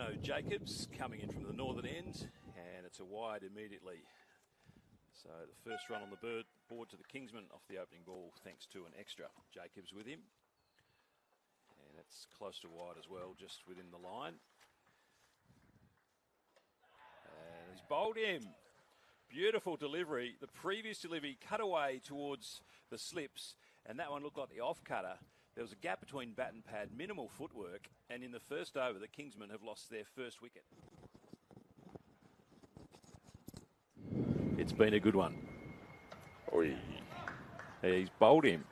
Tino Jacobs coming in from the northern end, and it's a wide immediately. So the first run on the board to the Kingsmen off the opening ball, thanks to an extra. Jacobs with him. And it's close to wide as well, just within the line. And he's bowled him. Beautiful delivery. The previous delivery cut away towards the slips, and that one looked like the off-cutter. There was a gap between bat and pad, minimal footwork, and in the first over, the Kingsmen have lost their first wicket. It's been a good one. Oy. He's bowled him.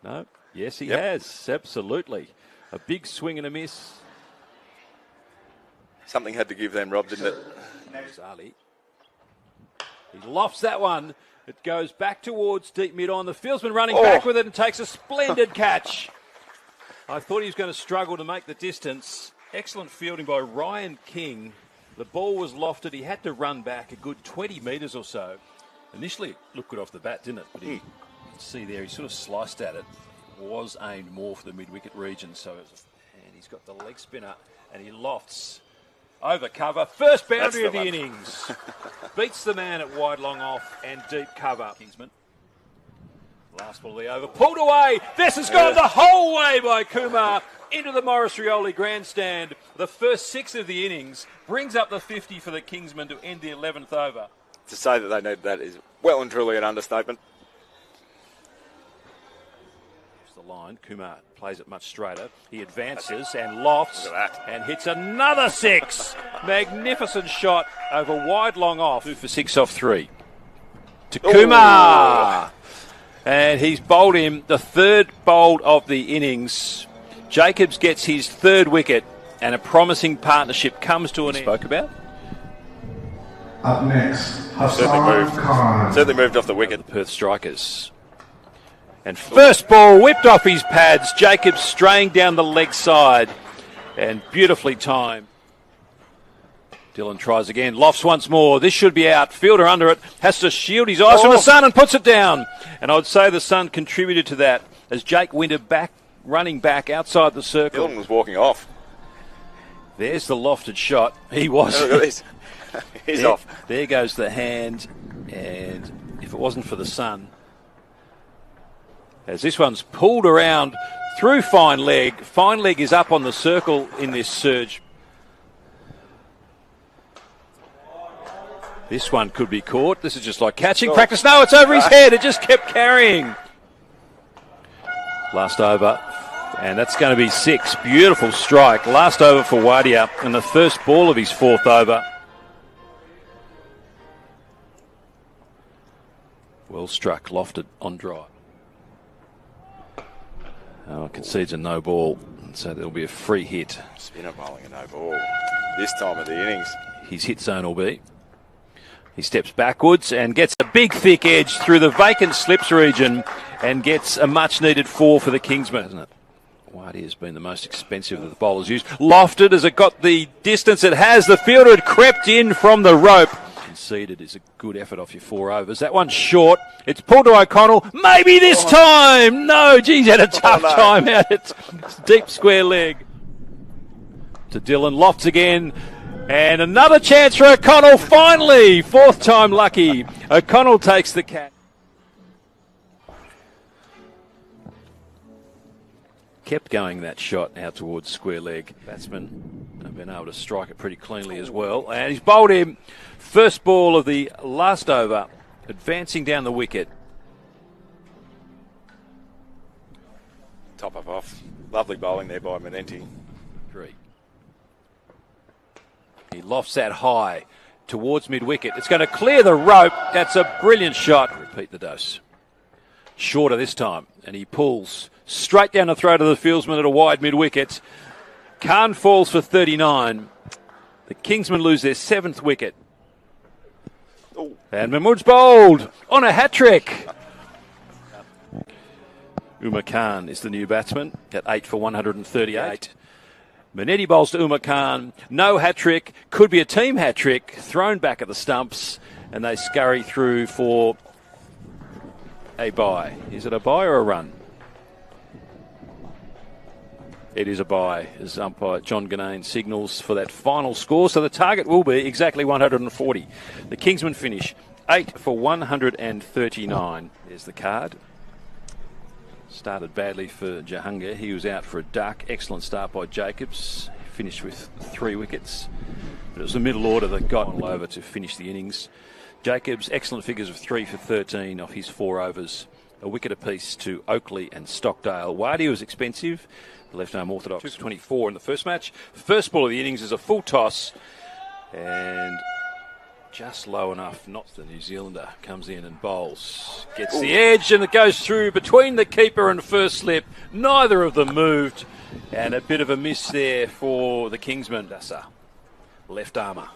No? Yes, he has. Absolutely. A big swing and a miss. Something had to give them, Rob, didn't it? Ali. He lofts that one. It goes back towards deep mid-on. The fieldsman running back with it and takes a splendid catch. I thought he was going to struggle to make the distance. Excellent fielding by Ryan King. The ball was lofted. He had to run back a good 20 metres or so. Initially, it looked good off the bat, didn't it? But you can see there, he sort of sliced at it. It was aimed more for the mid-wicket region. And he's got the leg spinner, and he lofts over cover. First boundary of the innings. Beats the man at wide, long off, and deep cover. Kingsman. Last ball of the over. Pulled away. This has gone the whole way by Kumar into the Maurice Rioli grandstand. The first 6 of the innings brings up the 50 for the Kingsmen to end the 11th over. To say that they need that is well and truly an understatement. The line. Kumar plays it much straighter. He advances and lofts and hits another 6. Magnificent shot over wide, long off. 2 for 6 off 3. To Kumar. And he's bowled him the third bowled of the innings. Jacobs gets his third wicket, and a promising partnership comes to an end. Spoke about. Up next, Hassan Khan. Certainly moved off the wicket. The Perth Strikers. And first ball whipped off his pads. Jacobs straying down the leg side, and beautifully timed. Dylan tries again, lofts once more. This should be out. Fielder under it, has to shield his eyes from the sun and puts it down. And I would say the sun contributed to that as Jake Winter running back outside the circle. Dylan was walking off. There's the lofted shot. He was. Look at this. He's off. There goes the hand. And if it wasn't for the sun, as this one's pulled around through Fine Leg. Fine Leg is up on the circle in this surge. This one could be caught. This is just like catching practice. No, it's over his head. It just kept carrying. Last over. And that's going to be 6. Beautiful strike. Last over for Wadia and the first ball of his 4th over. Well struck. Lofted on drive. Concedes a no ball. So there'll be a free hit. Spinner bowling a no ball. This time of the innings. His hit zone will be. He steps backwards and gets a big thick edge through the vacant slips region and gets a much needed 4 for the Kingsmen, isn't it? Waddy has been the most expensive that the bowlers used. Lofted as it got the distance it has. The fielder had crept in from the rope. Conceded is a good effort off your 4 overs. That one's short. It's pulled to O'Connell. Maybe this time. No, geez, had a tough time out. It's deep square leg. To Dylan. Lofts again. And another chance for O'Connell, finally. 4th time lucky. O'Connell takes the catch. Kept going that shot out towards square leg. Batsman have been able to strike it pretty cleanly as well. And he's bowled him. First ball of the last over. Advancing down the wicket. Top off. Lovely bowling there by Manenti. 3. He lofts that high towards mid-wicket. It's going to clear the rope. That's a brilliant shot. Repeat the dose. Shorter this time. And he pulls straight down the throat of the fieldsman at a wide mid-wicket. Khan falls for 39. The Kingsmen lose their 7th wicket. And Mahmood's bowled on a hat-trick. Umar Khan is the new batsman at 8 for 138. Manetti bowls to Umar Khan. No hat-trick. Could be a team hat-trick. Thrown back at the stumps. And they scurry through for a bye. Is it a bye or a run? It is a bye, as umpire John Ganane signals for that final score. So the target will be exactly 140. The Kingsmen finish 8 for 139. There's the card. Started badly for Jahangir. He was out for a duck. Excellent start by Jacobs. Finished with 3 wickets. But it was the middle order that got all over to finish the innings. Jacobs, excellent figures of 3 for 13 off his 4 overs. A wicket apiece to Oakley and Stockdale. Wadi was expensive. The left-arm orthodox 24 in the first match. First ball of the innings is a full toss. And just low enough, not the New Zealander, comes in and bowls. Gets the edge and it goes through between the keeper and first slip. Neither of them moved. And a bit of a miss there for the Kingsmen. Mudassa, left armour.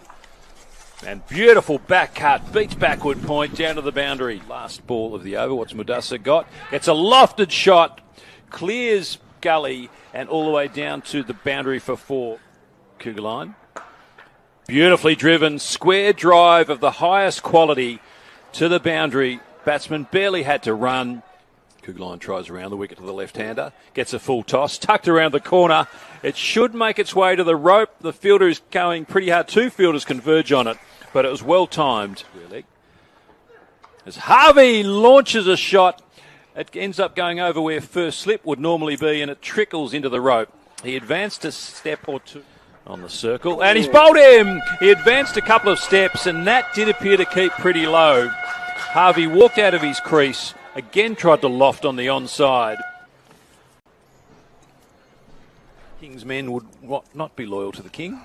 And beautiful back cut, beats backward point down to the boundary. Last ball of the over, what's Mudassa got? Gets a lofted shot, clears gully and all the way down to the boundary for 4. Kuggeleijn. Beautifully driven, square drive of the highest quality to the boundary. Batsman barely had to run. Kuggeleijn tries around the wicket to the left-hander. Gets a full toss, tucked around the corner. It should make its way to the rope. The fielder is going pretty hard. 2 fielders converge on it, but it was well timed. As Harvey launches a shot, it ends up going over where first slip would normally be, and it trickles into the rope. He advanced a step or 2 on the circle, and he's bowled him. He advanced a couple of steps, and that did appear to keep pretty low. Harvey walked out of his crease, again tried to loft on the onside. King's men would not be loyal to the King.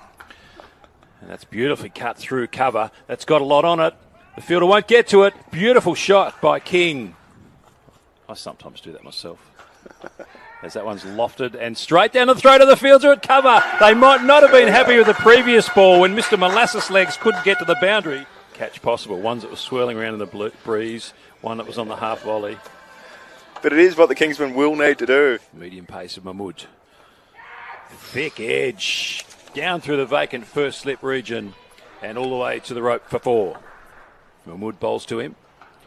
And that's beautifully cut through cover. That's got a lot on it. The fielder won't get to it. Beautiful shot by King. I sometimes do that myself. As that one's lofted and straight down the throat of the fielder at cover. They might not have been happy with the previous ball when Mr. Molasses Legs couldn't get to the boundary. Catch possible. Ones that were swirling around in the breeze. One that was on the half volley. But it is what the Kingsmen will need to do. Medium pace of Mahmood. Thick edge. Down through the vacant first slip region. And all the way to the rope for 4. Mahmood bowls to him.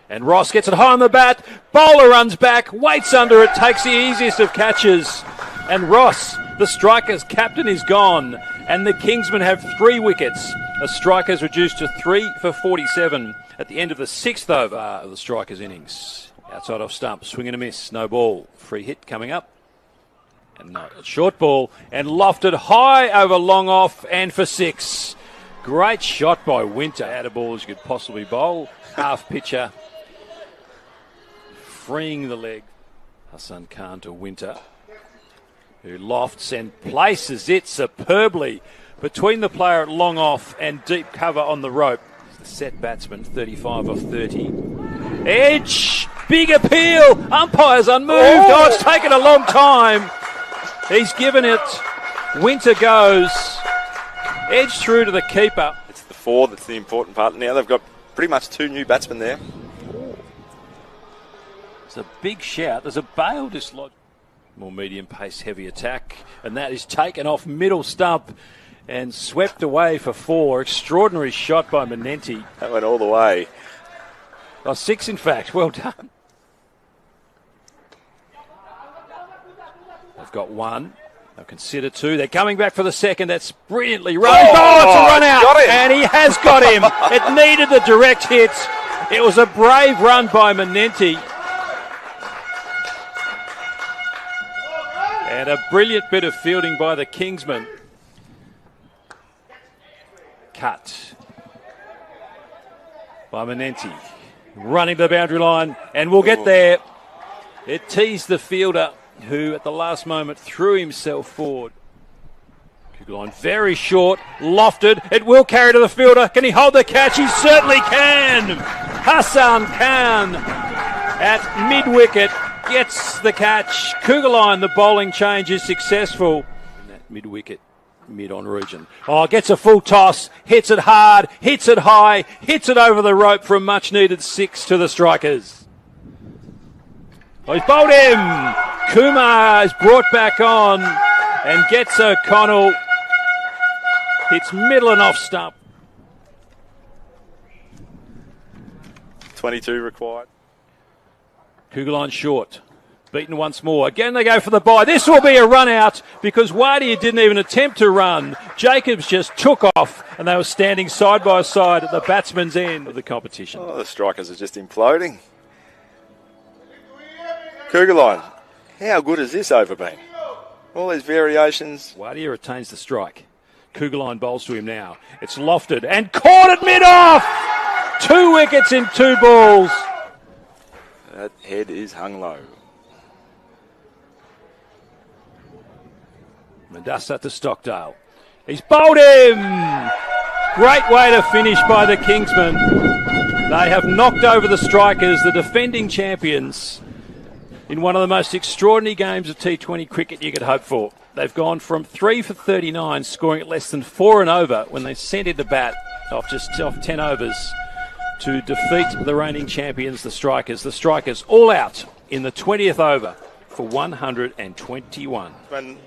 And Ross gets it high on the bat. Bowler runs back, waits under it, takes the easiest of catches. And Ross, the striker's captain, is gone. And the Kingsmen have 3 wickets. The striker's reduced to 3 for 47 at the end of the 6th over of the striker's innings. Outside off stump, swing and a miss, no ball. Free hit coming up. And no, short ball and lofted high over long off and for 6. Great shot by Winter. Out of ball as you could possibly bowl. Half pitcher. Freeing the leg. Hassan Khan to Winter, who lofts and places it superbly between the player at long off and deep cover on the rope. The set batsman, 35 of 30. Edge, big appeal, umpires unmoved. Oh, it's taken a long time. He's given it. Winter goes. Edge through to the keeper. It's the 4 that's the important part. Now they've got pretty much 2 new batsmen there. It's a big shout. There's a bail dislodged. More medium pace, heavy attack. And that is taken off middle stump and swept away for 4. Extraordinary shot by Manenti. That went all the way. 6 in fact. Well done. They've got 1. They'll consider 2. They're coming back for the second. That's brilliantly run. Oh, it's a run out. Got him. And he has got him. It needed the direct hit. It was a brave run by Manenti. And a brilliant bit of fielding by the Kingsmen. Cut by Manenti. Running to the boundary line, and we'll get there. It teased the fielder, who at the last moment threw himself forward. Kuggeleijn very short, lofted. It will carry to the fielder. Can he hold the catch? He certainly can. Hassan Khan at mid-wicket gets the catch. Kuggeleijn, the bowling change is successful in that mid-wicket, mid-on region. Oh, gets a full toss, hits it hard, hits it high, hits it over the rope for a much-needed 6 to the strikers. Oh, he's bowled him. Kumar is brought back on and gets O'Connell. Hits middle and off stump. 22 required. Kuggeleijn short. Beaten once more. Again they go for the bye. This will be a run out because Wadey didn't even attempt to run. Jacobs just took off and they were standing side by side at the batsman's end of the competition. Oh, the strikers are just imploding. Cougar line. How good has this over been? All these variations. Wadey retains the strike. Kugelheim bowls to him now. It's lofted and caught at mid-off! 2 wickets in 2 balls. That head is hung low. Mandasa to Stockdale. He's bowled him! Great way to finish by the Kingsmen. They have knocked over the Strikers, the defending champions, in one of the most extraordinary games of T20 cricket you could hope for. They've gone from 3 for 39, scoring at less than 4 and over when they sent in the bat off 10 overs to defeat the reigning champions, the Strikers. The Strikers all out in the 20th over for 121. Then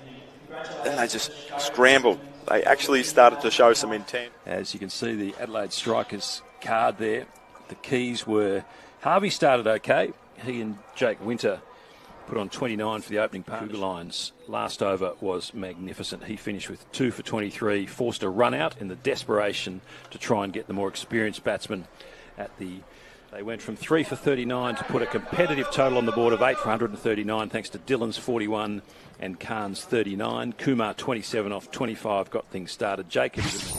they just scrambled. They actually started to show some intent. As you can see, the Adelaide Strikers card there. The keys were Harvey started okay. He and Jake Winter put on 29 for the opening part. Kugelheim's last over was magnificent. He finished with 2 for 23, forced a run out in the desperation to try and get the more experienced batsman at the... They went from 3 for 39 to put a competitive total on the board of 8 for 139 thanks to Dillon's 41 and Khan's 39. Kumar 27 off 25 got things started. Jacobs